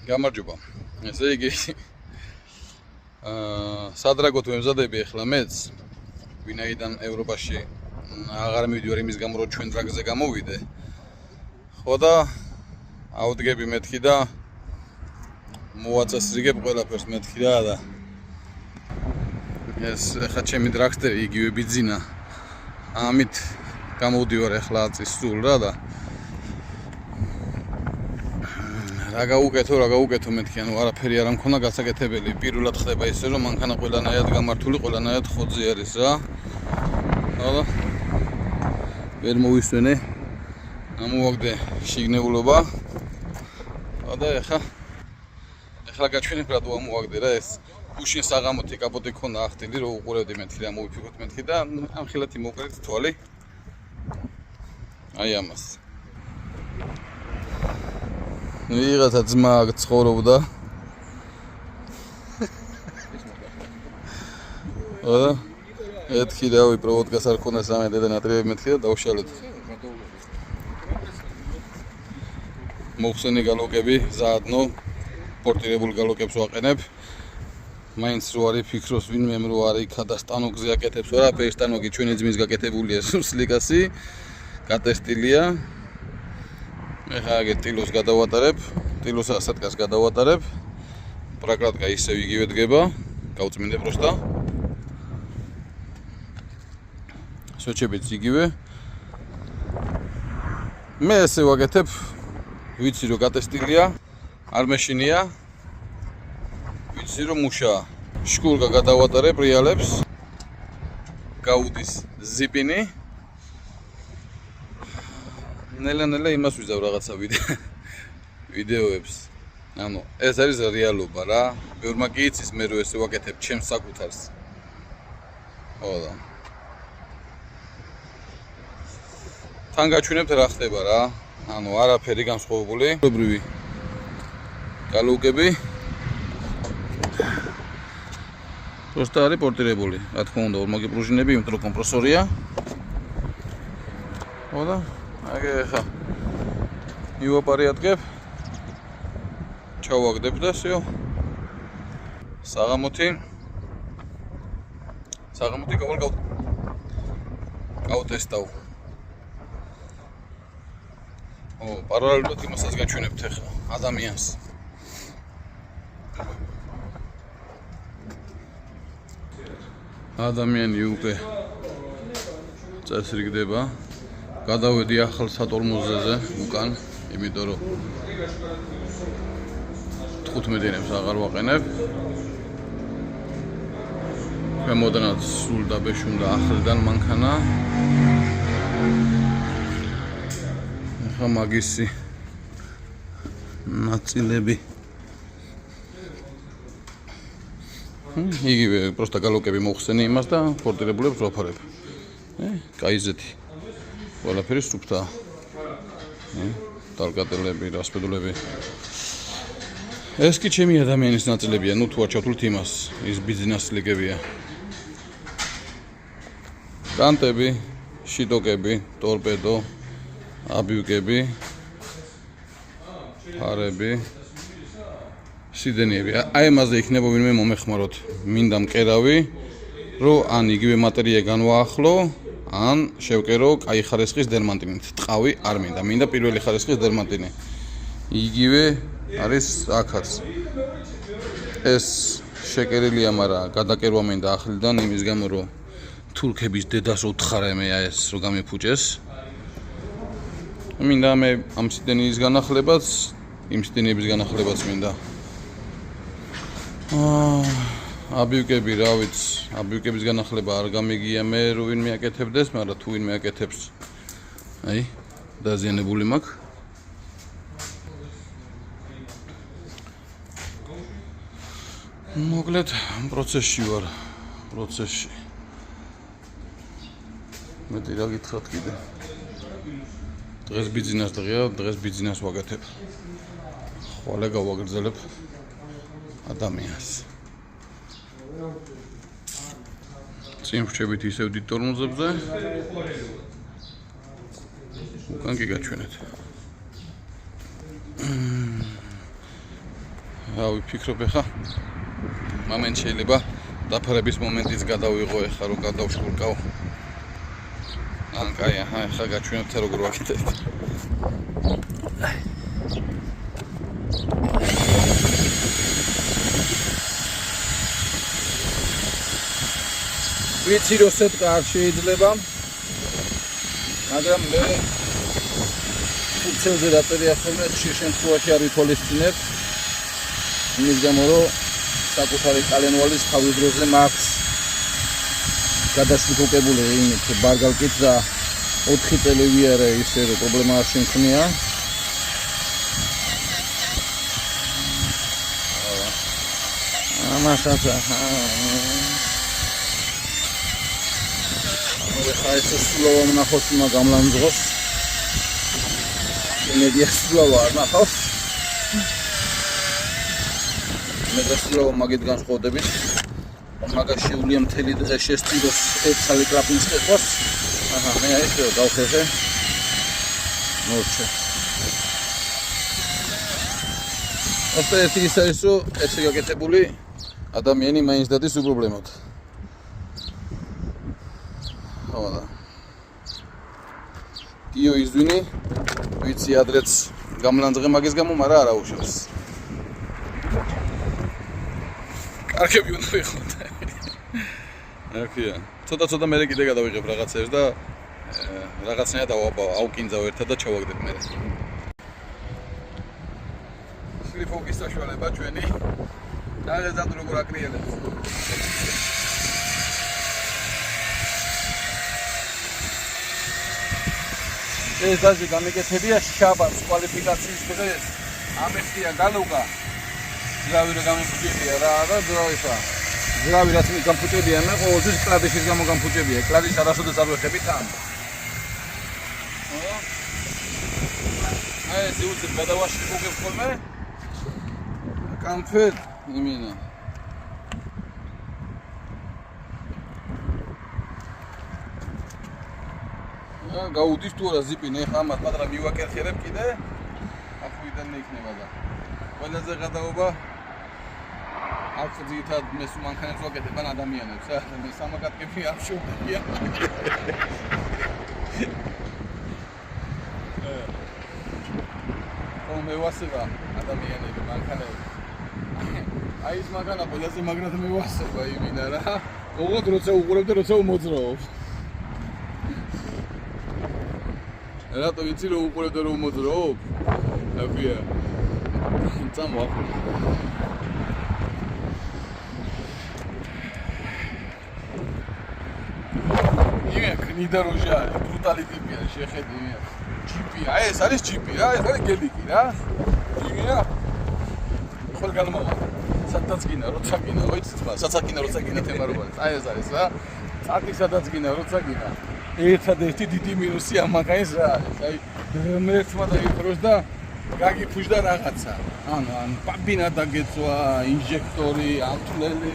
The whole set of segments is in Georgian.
გამარჯობა. ესე იგი სადრაგოთ ვემზადები ახლა მეც ვინაიდან ევროპაში აღარ მივიდივარ იმის გამო რომ ჩვენ დრაგზე გამოვიდე. ხო და ავდგები მეთქი და მოვაწესრიგებ ყველაფერს მეთქი და ეს ახლა ჩემი დრაგსტერი იგივე ბიძინა. ამით გამოვდივარ ახლა აწის სულ რა და რა გაუკეთო მეთქი, ანუ არაფერი არ მქონა გასაკეთებელი. პირველად ხდება ისე რომ მანქანა ყველანაირად გამართული, ყველანაირად ხოძე არის რა. ხოდა ვერ მოვისვენე. ამოვაგდე შიგნეულობა. და ახლა გაჩვენებ რა თუ ამოვაგდე რა ეს. გუშინ საღამოთი კაპოტი ქონდა ახტილი რომ უყურებდი მეთქი და მოვიფიქროთ მეთქი და ამ ხილათი მოვკრეთ თვალი. აი ამას. ვიღაცა ძმა ცხოვრობდა. და ეთქი რავი პროვოდკას არ ქონდა სამე და ნატრიები მეთქი და დავშალეთ. მოხსენი გალოკები ზაადნო პორტირებულ გალოკებს ვაყენებ. მაინც რო არის ფიქროს ვინმე რო არის იქა და სტანოკზე აკეთებს ვარაფერი სტანოკი ჩვენი ძმის გაკეთებულია სლიკასი გატესტილია. ეხლა აგერ ტილოს გადავატარებ, ტილოს ასატკას გადავატარებ. პრაკრატკა ისევ იგივე დგება, გავწმინდე პროსტა. სოჩებიც იგივე. მე ესე ვაკეთებ, ვიცი რომ გატესტილია, არ მეშინია. ვიცი რომ მუშაა. შკურგა გადავატარებ რეალებს. გაუდის ზიპინი. ნელა იმას ვიზავ რაღაცა ვიდეოებს. ანუ ეს არის რეალობა რა. ბევრმა კი იცის მე რო ესე ვაკეთებ ჩემს საკუთარს. ხო და თან გაჩვენებთ რა ხდება რა. ანუ არაფერი განსხვავებული. უბრალოდ გალოუკები. პროსტა არის პორტირებული. რა თქმა უნდა, ორმაგი პრუჟინები, იმიტომ რომ კომპრესორია. ხო და ახლა მივაპარი ადგებ. ჩავაგდებ და всё. საღამოთი გავტესტავ. პარალელურად იმასაც გაჩვენებთ ახლა ადამიანს. ადამიანი უკვე წესრიგდება. გადავედი ახალ სატორმოზეზე უკან, იმიტომ რომ 15-ნებს აღარ ვაყენებ. ქვემოდანაც სულ დაბეშუმდა ახლიდან მანქანა. ახლა მაგისი ნაწილები. იგივე პროსტა გალოკები მოხსენი იმას და პორტირებულებს ვაფარებ. კაიზეთი. ყველაფერი სუფთაა. დალგატელები, რასპედულები. ეს კი ჩემი ადამიანის ნაწილებია, ნუ თუ არ ჩავთვლით იმას, ის ბიზნეს ლიგებია. კანტები, შიტოკები, ტორპედო, აბიუკები, ფარები, სიდენიები. აი ამაზე იქნება ვინმე მომეხმაროთ. მინდა მკერავი, რომ ან იგივე მატერია განვაახლო. ან შევკერო კაი ხარისხის დერმანტინით. ტყავი არ მინდა. მინდა პირველი ხარისხის დერმანტინი. იგივე არის აქაც. ეს შეკერილია, მაგრამ გადაკერვა მინდა ახლიდან იმის გამო რომ თურქების დედას უთხარე მე ეს რომ გამიფუჭეს. მინდა მე ამ სიდენიის განახლებაც, იმ სიდენიების განახლებაც მინდა. აბიუკები რა ვიცი, აბიუკების განახლება არ გამიგია მე რო ვინმე აკეთებდეს, მაგრამ თუ ვინმე აკეთებს, აი, დაზიანებული მაქვს. მოკლედ პროცესში ვარ, პროცესში. მეტი რა გითხრათ კიდე. დღეს ბიზნეს დღეა, დღეს ბიზნეს ვაკეთებ. ხოლე გავაგრძელებ ადამიანს. წინ ვრჩებით ისევ დიდ ტორმოზებზე. უკან კი გაჩვენეთ. ვიფიქრობ ახლა. მომენტ შეიძლება დაფარების მომენტიც გადავიღო ახლა რომ გადავშურკავ. ან კაი, ახლა გაჩვენებთ როგორ ვაკეთებთ. ვიცი რომ სეტყა არ შეიძლება, მაგრამ მე უცელზე დაწერია ხოლმე ხშირ შემთხვევაში არ ვითვალისწინებ. იმის გამო რომ საკუთარი კალენვალის თავის დროზე მაქვს გადაშიფრუკებული იმით ბარგალკით და 4 წელი ვიარე ისე რომ პრობლემა არ შემქმნია. ამასაც ხა ეს სლოვა ნახოს იმა გამლანძღოს. იმედია სლოვა არ ნახავს. მე დასლოვა მაგით განსხვავდებით. მაგაში ულია მთელი დღე შესწიროს ეცალი კლაპის ყოს. აჰა, მე ეს გავხერხე. მორჩე. ასეთი ის არის რომ ესე გაკეთებული ადამიანი მაინც დადის უპრობლემოდ. ხოდა. დიო იზვინი, ვიცი ადრეც გამლანძღე მაგის გამო, მაგრამ არა უშავს. კარგები უნდა ვიყოთ. აკია. ცოტა მე კიდე გადავიღებ რაღაცებს და რაღაცნაირად აუკინძავ ერთად და ჩავაგდებ მე. სლიფოკის საშუალება ჩვენი. აღეზად როგორ აკრიელებს. ეს დაჟე გამეკეთებია შაბათს კვალიფიკაციის დღეს. ამერტია გალუგა. ძრავი რა გამოფუჭებია რა და ძრავისა. ძრავი რაც მე გამფუჭებია მე ყოველთვის კლავიშის გამო გამფუჭებია. კლავიშს არასოდეს არ ვეხები თან. აი ეს უცებ გადავაში გოგებს ხოლმე. კამფეთ იმინა. გაუდის თუ არა ზიპინე ხა ამათ მაგრამ მივაკერხერებ კიდე აფუიდან მეიქნება და ყველაზე გადაობა აქ ძირითად მე სუმანქანებს ვაკეთებ ან ადამიანებს მე სამაკატკები არ შევდია მე ვასება ადამიანები მანქანები აი ეს მაგანა ყველაზე მაგრად მე ვასება იმინა რა ოღონდ როცა უყურებ და როცა უმოძრაობ რატო ვიცი რომ უყურებ და რომ უმოძრაობ? აფია. წამო. იმე კნიდა როჟა, ბრუტალი ტიპია, შეხედი იმე. ჯიპი, აი ეს არის ჯიპი რა, ეს არის გელიკი რა. იმია. ხოლ განმოვა. სადაც გინა, როცა გინა, ოიც თმა, სადაც გინა, როცა გინა თემარობანი. აი ეს არის რა. წაკი სადაც გინა, როცა გინა. ერთადერთი დიდი მინუსი ამ მაგაინს რა არის. აი ღმერთმა დაიფროს და გაგიფუჟდა რაღაცა. ან პაბინა დაგეწვა, ინჟექტორი, ამთვლელი.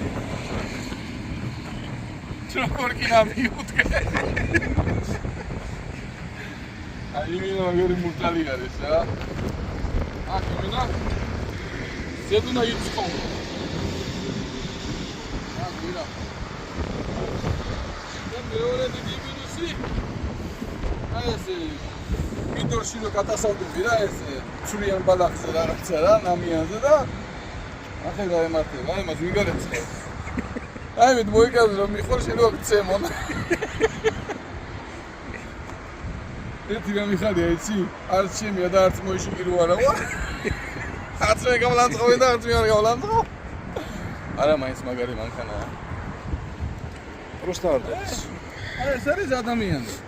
როგორ გინა მიუდგე. აი მინა მაგარი მურტალი არის რა. აქ მინა ზედუნა იწყო. აქ მინა. და მეორე დიდი აი ეს ვიდორში რო გადასავდები რა ეს ცვლიან ბალახზე რაღაცა რა ნამიანზე და ახლა დაემართება აი მას ვიგარებს აი მე მოიგავს რომ მიხარ შენო წემონ ერთი რა მიხარია იცი არც შემია და არც მოიშვი რო არა ვარ არც მე გამლანძღოვე და არც მე არ გამლანძღო არა მაინც მაგარი მანქანაა პროსტა არ დაის აი ეს არის ადამიანი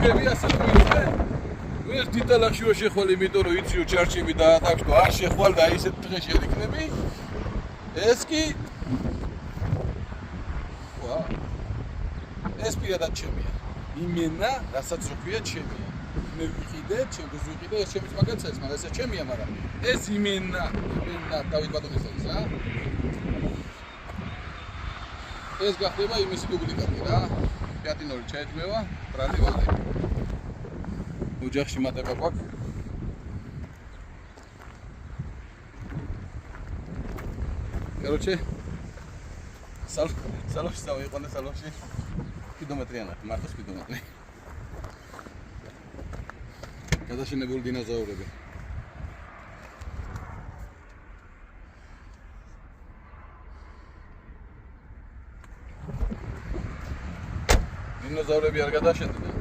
იქები ასეთ ვიდე. ეს დიტალაში რო შეხვალ იმიტომ რომ იცი რომ ჩარჩები დაატაკს და არ შეხვალ და ისეთ დღეში არ იქნები. ეს კი ვა ეს პირადად ჩემია. იმენა რასაც როქვია ჩემია. მე ვიყიდე, ჩემს ვიყიდე, ეს ჩემს მაგაც არის, მაგრამ ეს ჩემია, მაგრამ ეს იმენა დავით ბატონის არის რა. ეს გახდება იმისი დუპლიკატი რა. პლატინორი ჩაეჭმევა, ბრალი ვალე. ოჯახში მატება გვაქვს. Короче, სალოში წავიყვანე სალოში სპიდომეტრიანად, მარტო სპიდომეტრი. გადაშენებული დინოზავრები. დინოზავრები არ გადაშენდნენ.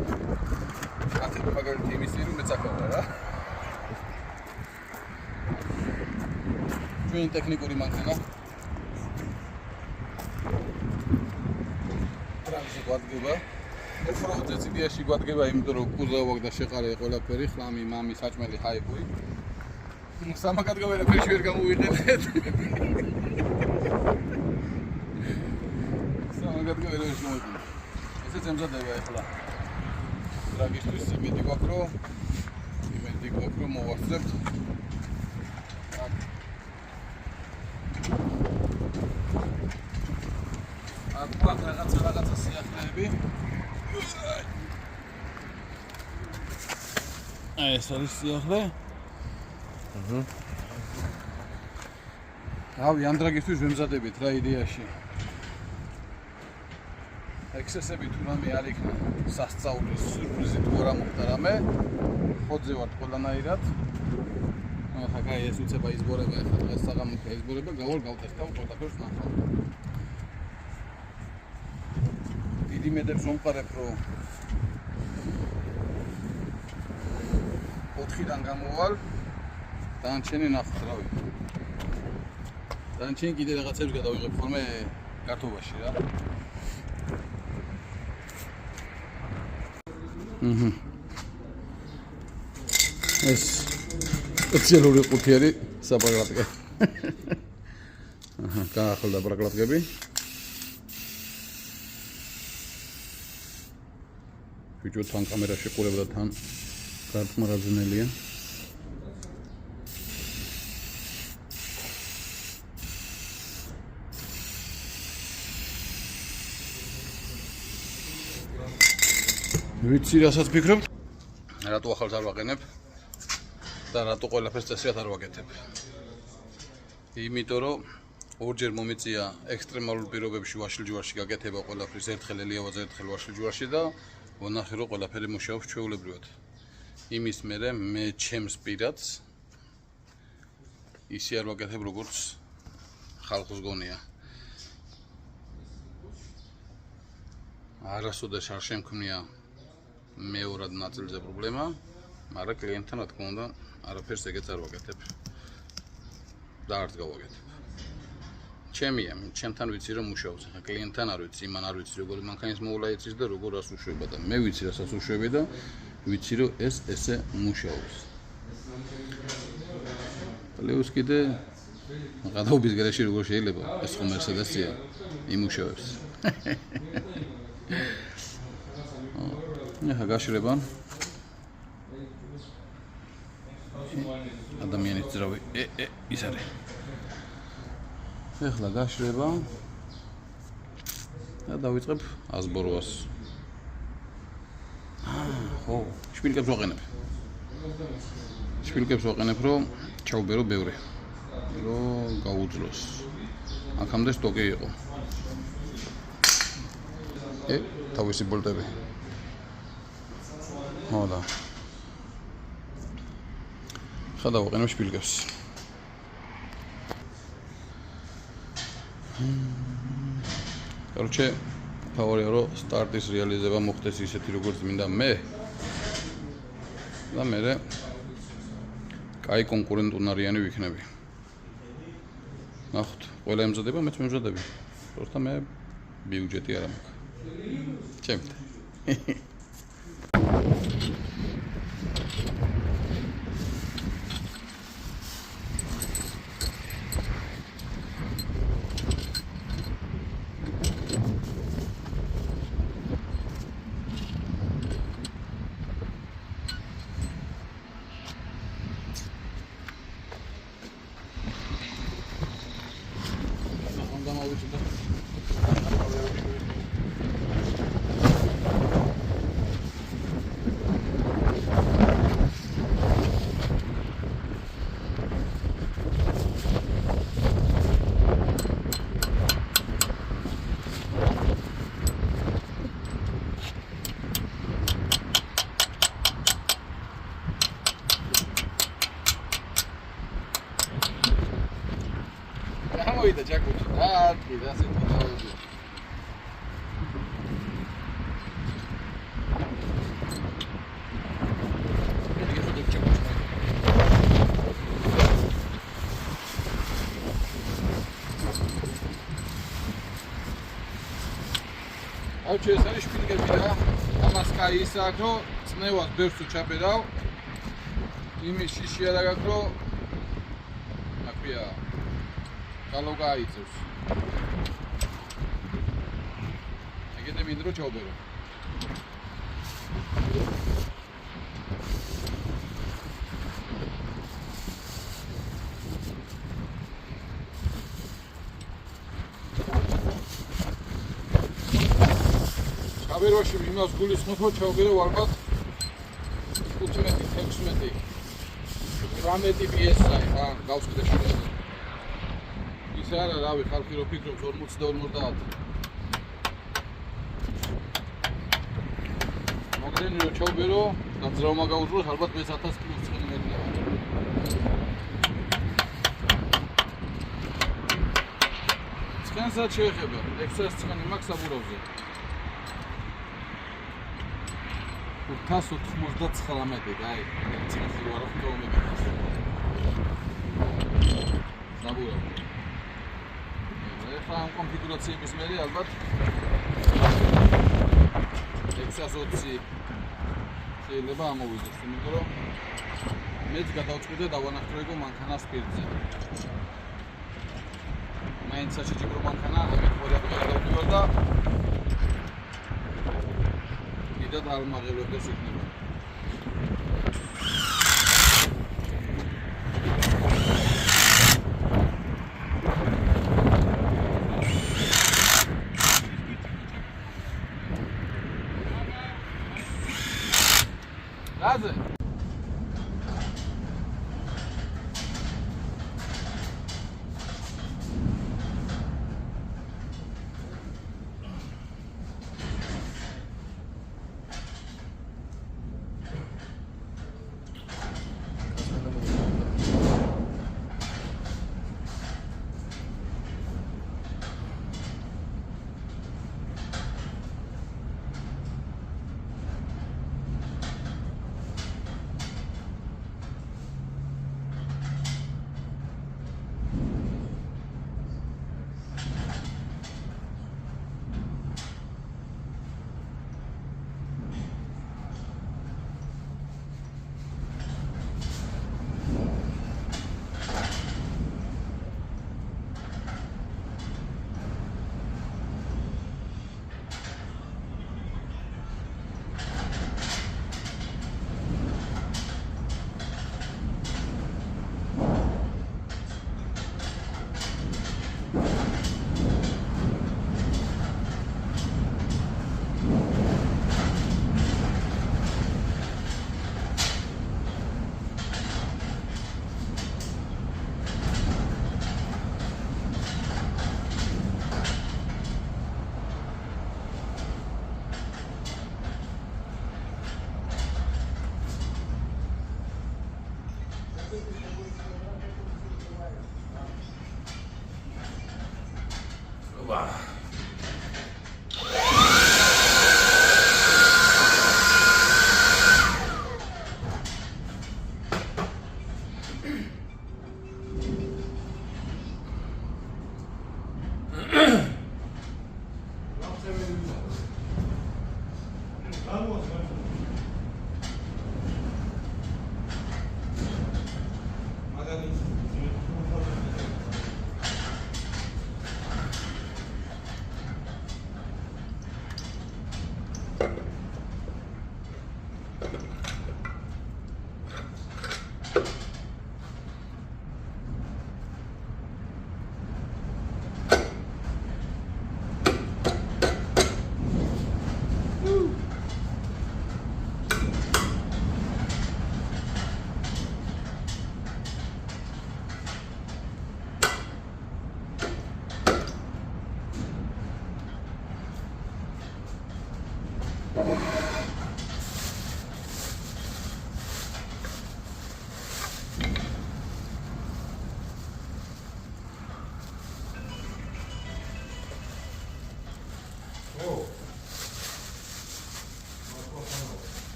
ათი მაგალითი იმისი რომ მეცაკავდა რა. ჩვენი ტექნიკური მანქანა. ტრანზიტ გვადგება. ეფროზე ციდიაში გვადგება, იმიტომ რომ კუზავი და შეყარე ყველაფერი, ხლამი, მამი, საჭმელი, ჰაიბუი. სამაკად გავერაფერში ვერ გამოვიყენეთ. სამაკად გავერაფერში მოვიყენეთ. ესეც ემზადება ახლა. ტრაგისტვის იმედი გვაქვს რომ მოვასწრებთ. აქ რაღაცა სიახლეები. ეს არის სიახლე. რავი, ამ ტრაგისტვის ვემზადებით რა იდეაში. ექსესები თუ რამე არ იქნა სასწაულის სურპრიზი თუ არა მოხდა რამე ხოძე ვარ ყველანაირად ახლა კაი ეს უცება იზბორება ახლა დღეს საღამოთი იზბორება გავტესტავ ყველაფერს ნახავ დიდი მედებს მომყარებ რომ 4-დან გამოვალ დანარჩენი ნახოთ რავი დანარჩენი კიდე რაღაცებს გადავიღებ ხოლმე კარტობაში რა ეს სპეციალური ყუთი არის საპრაგრატკე. გაახლა პრაგრატკები. ვიჯო თან კამერა შეყურებდა თან გარტყმარაძნელია. ვიცი რასაც ფიქრობ? რატო ახალს არ ვაყენებ? და რატო ყველაფერს წესრიგად არ ვაკეთებ? იმიტომ რომ ორჯერ მომიწია ექსტრემალურ პირობებში ვაშლჯვარში გაკეთება ყველაფრის ერთხელ ელიავაზე ერთხელ ვაშლჯვარში და ვნახე რომ ყველაფერი მუშაობს ჩვეულებრივად. იმის მერე მე ჩემს პირადს ისე არ ვაკეთებ როგორც ხალხს გონია. არასოდეს არ შემქმნია მეორად ნაწილზე პრობლემა, მაგრამ კლიენტთან რა თქმა უნდა არაფერს ეგეც არ ვაკეთებ და არც გავაკეთებ. ჩემია, ჩემთან ვიცი რომ მუშაობს, ხა კლიენტთან არ ვიცი, იმან არ ვიცი როგორი მანქანის მოვლა იცის და როგორ რას უშვება და მე ვიცი რასაც უშვები და ვიცი რომ ეს ესე მუშაობს. პლუს კიდე გადაობის გარეშე როგორ შეიძლება ეს ხომ Mercedes-ია იმუშავებს. ახლა გაშრება ადამიანის ძრავი ის არის ახლა გაშრება და დავიწყებ აზბორვას ხო შპილკებს ვაყენებ რომ ჩაუბერო ბევრი რომ გაუძლოს აქამდე სტოკი იყო თავისი ბოლტები ხოდა ხოდა ვაყენებ შპილკებს короче ფავორია რომ სტარტის რეალიზება მოხდეს ისეთი როგორც მინდა მე და მე კაი კონკურენტუნარიანი ვიქნები ნახოთ ყველა ემზადება მეც მემზადები просто მე ბიუჯეტი არ მაქვს ჩემთან გამოვიდა ჯაკუჩი და არტი და ასეთი დაუძი. აუჩი ეს არის შპილგები და ამას კაი ის აქვს რომ წნევას ბევრს თუ ჩაბერავ იმის შიში არა გაქვს რომ აქვია კალო გაიწევს ეგეთები მინდა რომ ჩავბერო ჩავბეროში იმას გულისხმობ რომ ჩავბერო ალბათ 15-16 18 PS-აი ხა გავსკდე შეიძლება ის არა რავი ხალხი რო ფიქრობს 40-50 მოგდენი რომ ჩავბერო და ძრავმა გაუძლოს ალბათ მე 1000 კილოს ცხენი მედია ცხენსაც შეეხება 600 ცხენი მაქვს საბურავზე 599 და აი ცხენი ვარ ხო მეგებს საბურავ ეხლა ამ კონფიგურაციების მერე ალბათ 620 შეიძლება ამოვიდეს, იმიტომ რომ მეც გადავწყვიტე დავანახტროებო მანქანას პირზე. მაინც საჭირო მანქანა, ამით გადავდივარ და დიდად არ მაღლებდეს იქნება. Razı. Wow.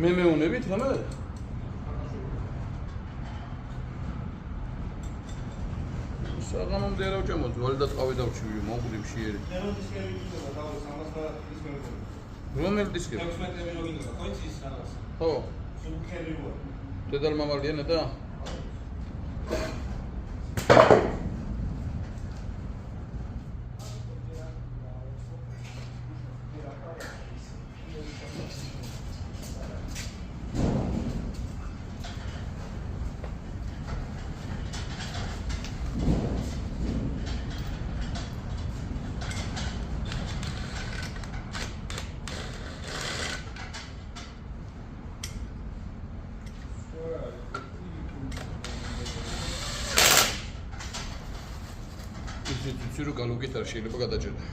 მე მეუნებით რა მე? საღამომდე რა ვჭამოთ, ვალი და წყავი დავჩივიო, მოგვდი მშიერი. რომელი დისკი? 16 მილიონი კოინცის რაღაც. ხო. სულქერი ვარ. დედალმამალიანა და? Ცურო გალოგიტარ შეიძლება გადაჭერდა.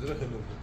ვიძრა ხელოვდა.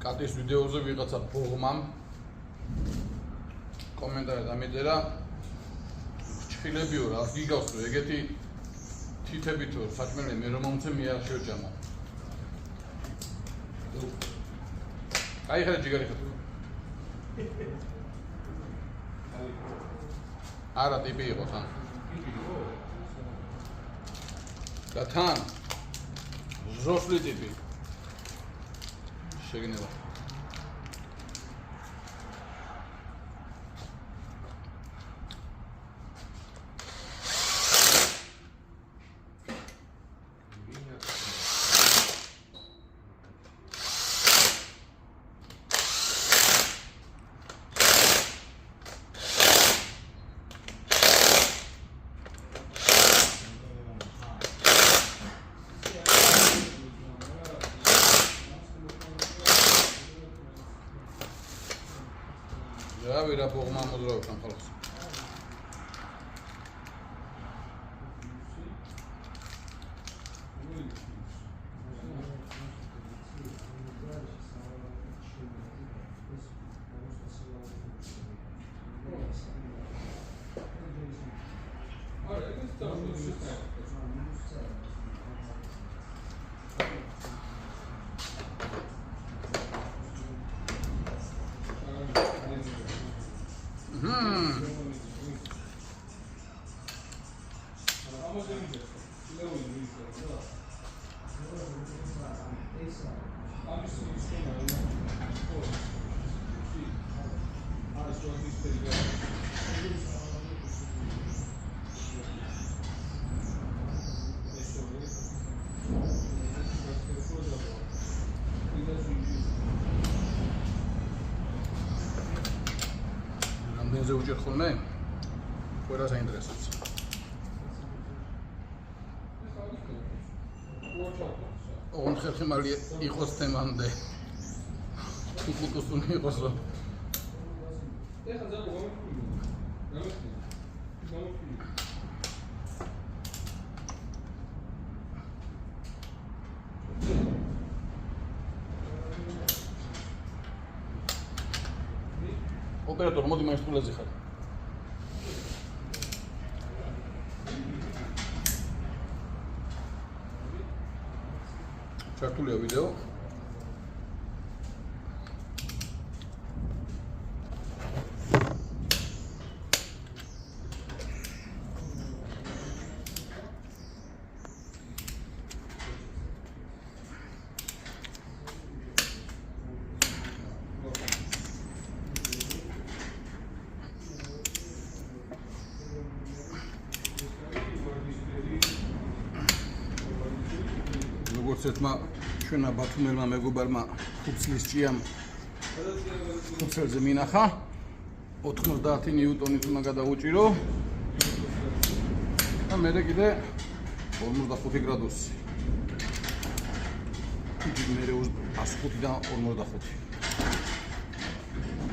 კატის ვიდეოზე ვიღაცა ბოღმამ კომენტარი დამეწერა ჩხილებიო რა გიგავს რომ ეგეთი თითებითო საჭმელი მე რომ მომცე მე არ შევჭამა აი ხარ ჯიგარი ხარ არა ტიპი იყო თან და თან ზროსლი ტიპი შეგნება რა ბოღმა მოძრავებს ამ ხალხს მოგიჭერ ხოლმე? ყველა საინტერესოა. ოღონდ ხერხემალი იყოს თემამდე. ფუტუსუნი იყოს რომ ოპერატორ მოდი მაინც ფულაზე ხარ. ჩართულია ვიდეო. როგორც ერთმა ჩვენა ბათუმელმა მეგობარმა 5 წლის ჭიამ ფუცელზე მინახა 90 ნიუტონით უნდა გადაუჭირო და მე კიდე 45 გრადუსი. იგი მე 105-დან 45.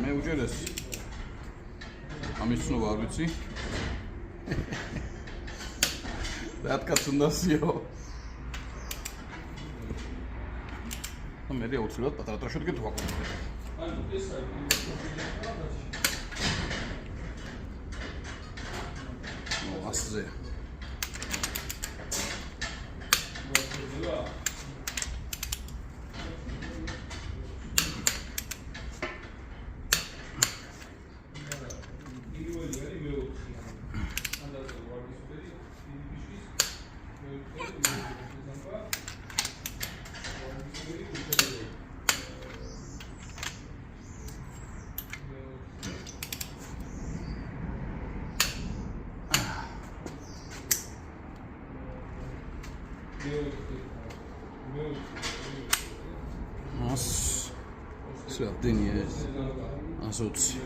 მე უჯერესი. ამის ცნობა არ ვიცი. რატკაც უნდასიო. მე რეუცილოდ პატარა ტრაშოთკეთ ვაკეთებ. ანუ ეს არის ასზე. Sardinha, as outras,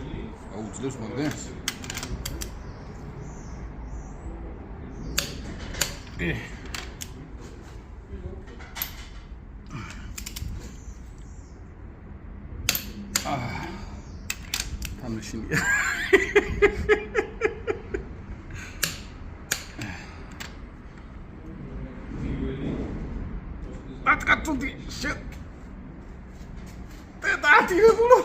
outros magazines. Tá mexendo. Tá tudo shit. Tá tirando.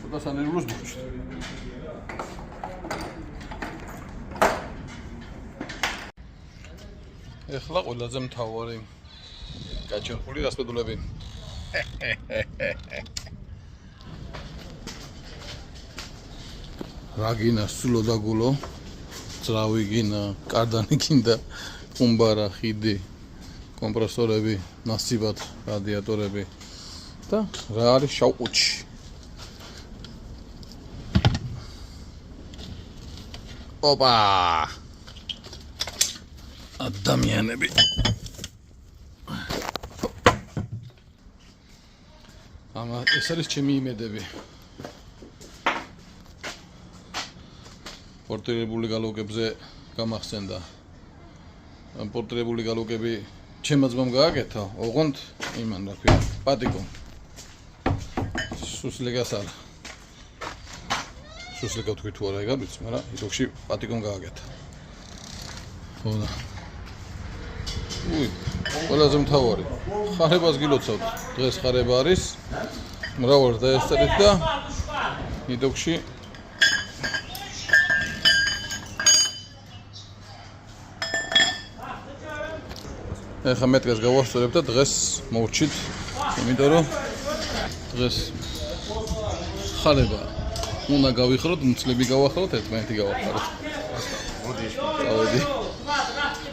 Kto sa nervus buď. ეხლა ყველაზე მთავარი გაჩერხული გასπედულები. რა გინა სულო და გულო, ძრავი გინა, კარდანი გინდა, ყუმბარა, ხიდი, კომპრესორები, ნასიბად, რადიატორები და რა არის შავყუთში. ოპა! ადამიანები. ამა ეს არის ჩემი იმედები. პორტრეტული გალოგებზე გამახსენდა. ამ პორტრეტული გალოგები ჩემ ძმამ გააკეთა, ოღონდ იმან რა ქვია, პატიკო. სუსლეგას არა. სუსლეგა თქვი თუ არა ეგ ვიცი, მაგრამ იტოქში პატიკომ გააკეთა. ხოდა. უი, ყველაზე მთავარი. ხარებას გილოცავთ. დღეს ხარება არის. მრავალ დაესწრეთ და იტოქში ეხლა მე დღეს გავასწორებ და დღეს მოვრჩით, იმიტომ რომ დღეს ხარება უნდა გავიხროთ, მუცლები გავახაროთ, ერთმანეთი გავახაროთ. მოდი. წავედი.